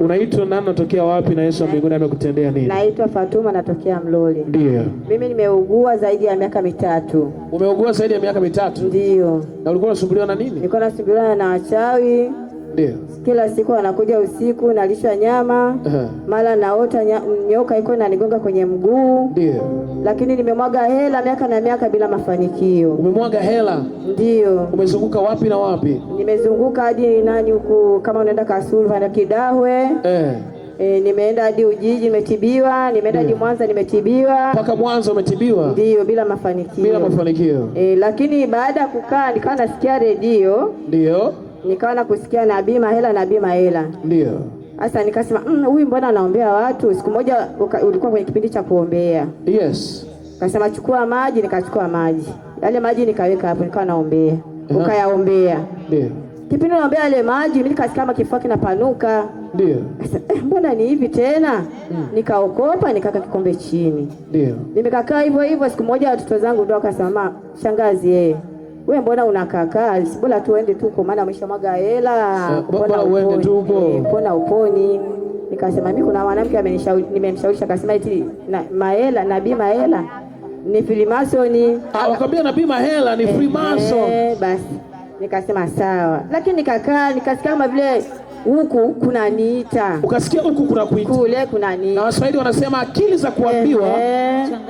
Unaitwa nani, natokea wapi, na Yesu mbinguni amekutendea nini? Naitwa Fatuma, natokea Mloli. Ndio. Mimi nimeugua zaidi ya miaka 3. Umeugua zaidi ya miaka 3? Ndio. Na ulikuwa unasumbuliwa na nini? Nilikuwa nasumbuliwa na wachawi. Ndio. Kila siku wanakuja usiku, nalishwa nyama. Mara naota nyoka iko inanigonga kwenye mguu. Ndio. Lakini nimemwaga hela miaka na miaka bila mafanikio. Umemwaga hela? Ndio. Umezunguka wapi na wapi? Nimezunguka hadi nani huku, kama unaenda Kasulu na Kidahwe. Nimeenda hadi Ujiji nimetibiwa, nimeenda hadi Mwanza nimetibiwa. Mpaka Mwanza umetibiwa? Ndio, bila mafanikio. Bila mafanikio. Lakini baada ya kukaa nikawa nasikia redio. Ndio. Nikawa nakusikia nabii Mahela, nabii Mahela. Ndio. Sasa nikasema huyu mbona anaombea watu? Siku moja ulikuwa kwenye kipindi cha kuombea. Yes. Kasema chukua maji, nikachukua maji. Yale maji nikaweka hapo, nikawa naombea. Ukayaombea. Ndio. Kipindi naombea yale maji, mimi nikasikia kama kifua kinapanuka. Ndio. Mbona ni hivi tena? Nikaokopa, nikaka kikombe chini. Ndio. Nimekaa hivyo hivyo. Siku moja watoto zangu ndio wakasema, shangazi wewe mbona unakaa? Bora tuende tu kwa maana umeshamwaga hela. Mbona uende tu huko? Mbona uponi? Nikasema mimi kuna mwanamke nimemshawishi akasema eti Mahela, nabii Mahela ni Freemason. Wakwambia nabii Mahela ni Freemason. Basi nikasema sawa. Lakini nikakaa nikasikia kama vile huku kuna niita. Ukasikia huku kuna kuita? Kule kuna niita. Na Waswahili wanasema akili za kuambiwa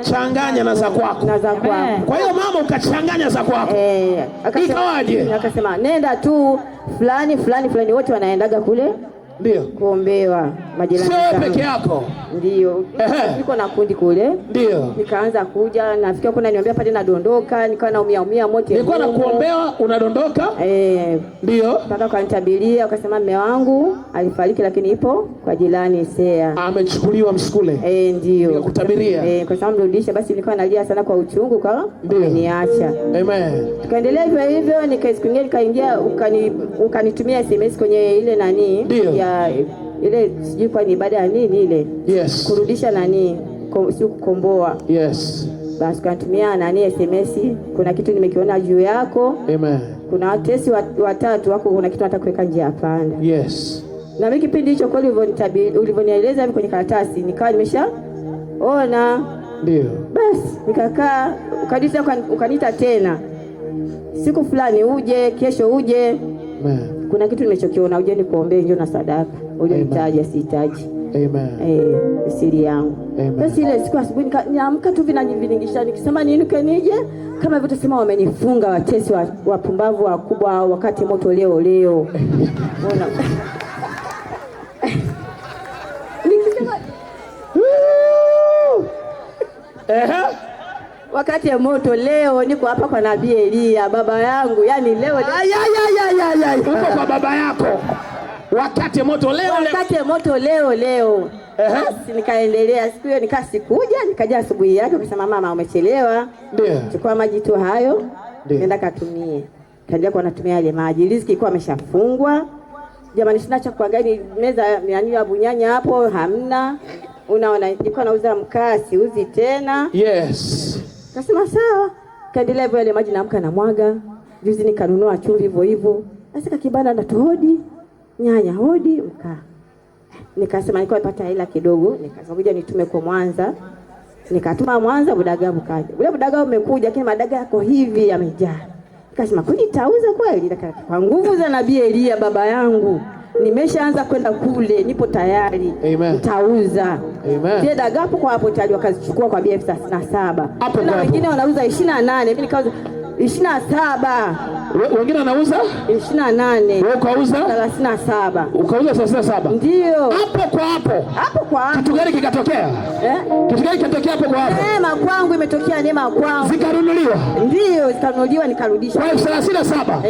changanya na za kwako. Na za kwako. Kwa hiyo mama ukachanganya za kwako. Ikawaje? Akasema nenda tu fulani fulani fulani, wote wanaendaga kule. Ndio. Kuombewa majirani. Sio peke yako? Ndio. Niko na kundi kule. Ndio. Nikaanza kuja, nafikia kuna niambia pale nadondoka, nikawa naumia mote. Nilikuwa nakuombewa unadondoka? Ndio. Nataka kanitabiria, akasema mume wangu alifariki lakini ipo kwa jirani Sea. Amechukuliwa msukule? Ndio. Nikakutabiria. Kwa sababu mrudisha, basi nilikuwa nalia sana kwa uchungu kwa niacha. Amen. Tukaendelea hivyo hivyo, nikaingia ukanitumia SMS kwenye ile nani ya ile sijui kwa ni ibada ya nini ile. Yes. Kurudisha nani sio kukomboa. Yes. Basi kanitumia nani SMS, kuna kitu nimekiona juu yako. Amen. Kuna watesi watatu wako, kuna kitu nataka kuweka njia panda. Yes. Na mimi kipindi hicho kwa ulivyonieleza hivi kwenye karatasi nikawa nimeshaona. Ndio. Basi nikakaa, ukaniita tena siku fulani uje, kesho uje. Amen. Kuna kitu nimechokiona, uje nikuombee, njoo na sadaka. Uje nitaje sihitaji. Amen. Siri yangu. Basi ile siku asubuhi niamka tu vinanyivilingisha, nikisema niinuke nije kama vile tusema wamenifunga watesi wapumbavu wakubwa wakati moto leo. Unaona? Nikisema wakati ya moto leo niko hapa kwa nabii Elia baba yangu, yani leo uko kwa baba yako. Wakati ya moto leo. Basi nikaendelea siku hiyo, nikasikuja, nikaja asubuhi yake kusema mama umechelewa. Ndio. Chukua maji tu hayo. Nenda katumie. Kaendelea kwa natumia ile maji. Riziki ilikuwa ameshafungwa. Jamani sina cha kuangalia, meza yani ya bunyanya hapo hamna. Unaona nilikuwa nauza mkaa, siuzi tena. Yes. Nasema sawa. Kaendelea hivyo, ile maji naamka na mwaga. Juzi nikanunua chumvi hivyo. Sasa kibanda na tuhodi. Nyanya hodi mkaa. Nikasema nilikuwa nipata hela kidogo, nikasema ngoja nitume kwa Mwanza. Nikatuma Mwanza, Budaga bukaja. Ule Budaga umekuja, lakini madaga yako hivi yamejaa. Nikasema kwani tauza kweli? Kwa nguvu za nabii Elia baba yangu, nimeshaanza kwenda kule, nipo tayari. Nitauza. Zile daga hapo kwa hapo tayari wakazichukua kwa BF 37. Na wengine wanauza 28, mimi nikauza 27. Wengine wanauza 28. Wewe ukauza 37. Ukauza 37? Ndio. Hapo kwa hapo. Kitu gani kikatokea? Kitu gani kikatokea hapo kwa hapo? Neema kwangu imetokea, neema kwangu. Zikanunuliwa? Ndio, zikanunuliwa nikarudisha. Kwa 37.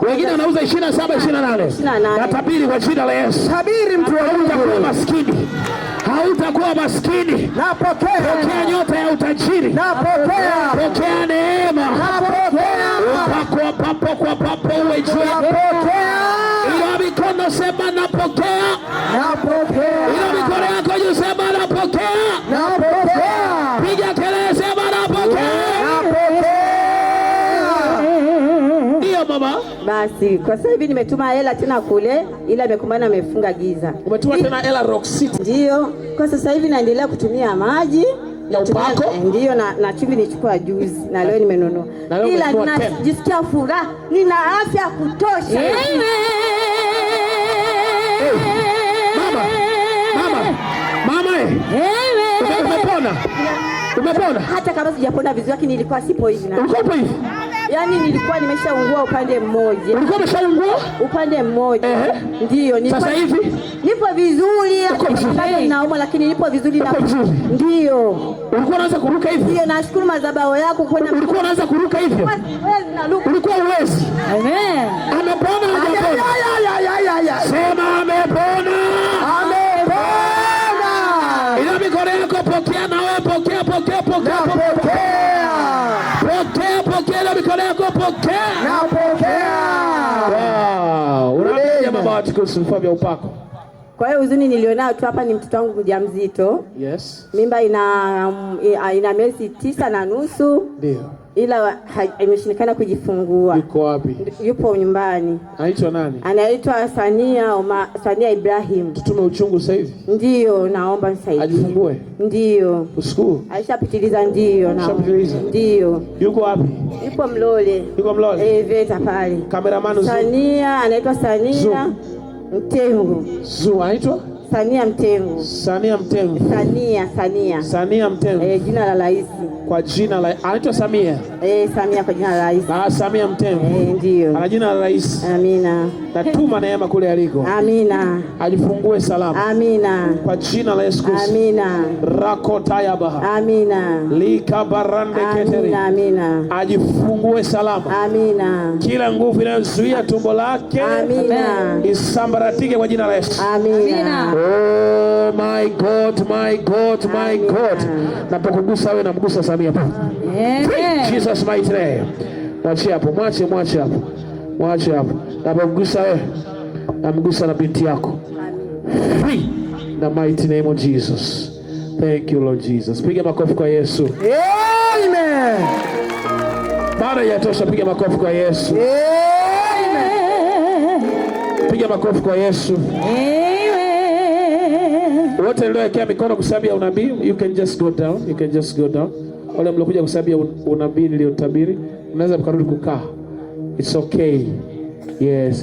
Wengine wanauza 27, 28. Natabiri kwa jina la Yesu. Tabiri mtu wa Mungu maskini. Hautakuwa maskini. Napokea. Pokea nyota ya utajiri. Napokea. Pokea neema. Napokea. Papo uwe juu. Napokea. Ila mikono sema napokea. Napokea. Ila mikono yako juu sema napokea. Napokea. Piga kelele sema napokea. Napokea. Ndio mama. Basi kwa sasa hivi nimetuma hela tena kule, ila nimekumbana amefunga giza. Umetuma tena hela Rock City? Ndio. Kwa sasa hivi naendelea kutumia maji na upako. Ndio, na chumvi nichukua juzi na leo nimenunua. Ila najisikia furaha, nina afya kutosha. Umepona? Umepona? Hata kama sijapona vizuri, lakini nilikuwa sipo hivi na. Ulikuwa hivi? Yaani nilikuwa nimeshaungua upande mmoja. Ulikuwa umeshaungua? Upande mmoja. Ndio, nilikuwa. Sasa hivi? Nipo vizuri. Bado naumwa lakini nipo vizuri na. Ndio. Ulikuwa unaanza kuruka hivi? Ndio, nashukuru madhabahu yako kwenda. Ulikuwa unaanza kuruka hivyo? Ulikuwa uwezi? Amen. Amepona hajapona? Sema amepona. Ina mikono yako, pokea na wewe, pokea. Pokea na mikono yako, pokea. Wow, unaambia baba watu kuhusu vifaa vya upako. Kwa hiyo huzuni nilionao tu hapa ni mtoto wangu mjamzito. Yes. Mimba ina miezi 9 na nusu. Ndio. Ila imeshindikana kujifungua. Yuko wapi? Yupo nyumbani. Anaitwa nani? Anaitwa Sania Ibrahim. Tutume uchungu sasa hivi? Ndio, naomba nisaidie. Ajifungue? Ndio. Usiku? Aishapitiliza ndio na. Aishapitiliza? Ndio. Yuko wapi? Yupo Mlole. Yuko Mlole? Veta pale. Cameraman Sania, anaitwa Sania Mtengu. Anaitwa? Sania Mtengu. Sania Mtengu. Sania Mtengu. Jina la rais. Kwa jina la anaitwa Samia. Samia kwa jina la rais. Samia Mtengu. Ndio. Ana jina la rais. Amina. Natuma neema kule aliko. Amina. Ajifungue salama. Amina. Kwa jina la Yesu Kristo. Amina. Rakotayabaha. Amina. Likabarande keteri. Amina. Ajifungue salama. Amina. Kila nguvu inayozuia tumbo lake. Amina. Isambaratike kwa jina la Yesu. Amina. Oh my God. Napokugusa wewe namgusa Samia hapa. Jesus mighty name. Mwache hapo. Napokugusa wewe namgusa na binti yako. Free. The mighty name of Jesus. Thank you Lord Jesus. Piga makofi kwa Yesu. Amen. Bado yatosha, piga makofi kwa Yesu. Amen. Piga makofi kwa Yesu. Wote mliowekea mikono kwa sababu ya unabii, you can just go down. Wale mliokuja kwa sababu ya unabii niliotabiri, unaweza mkarudi kukaa. It's okay. Yes.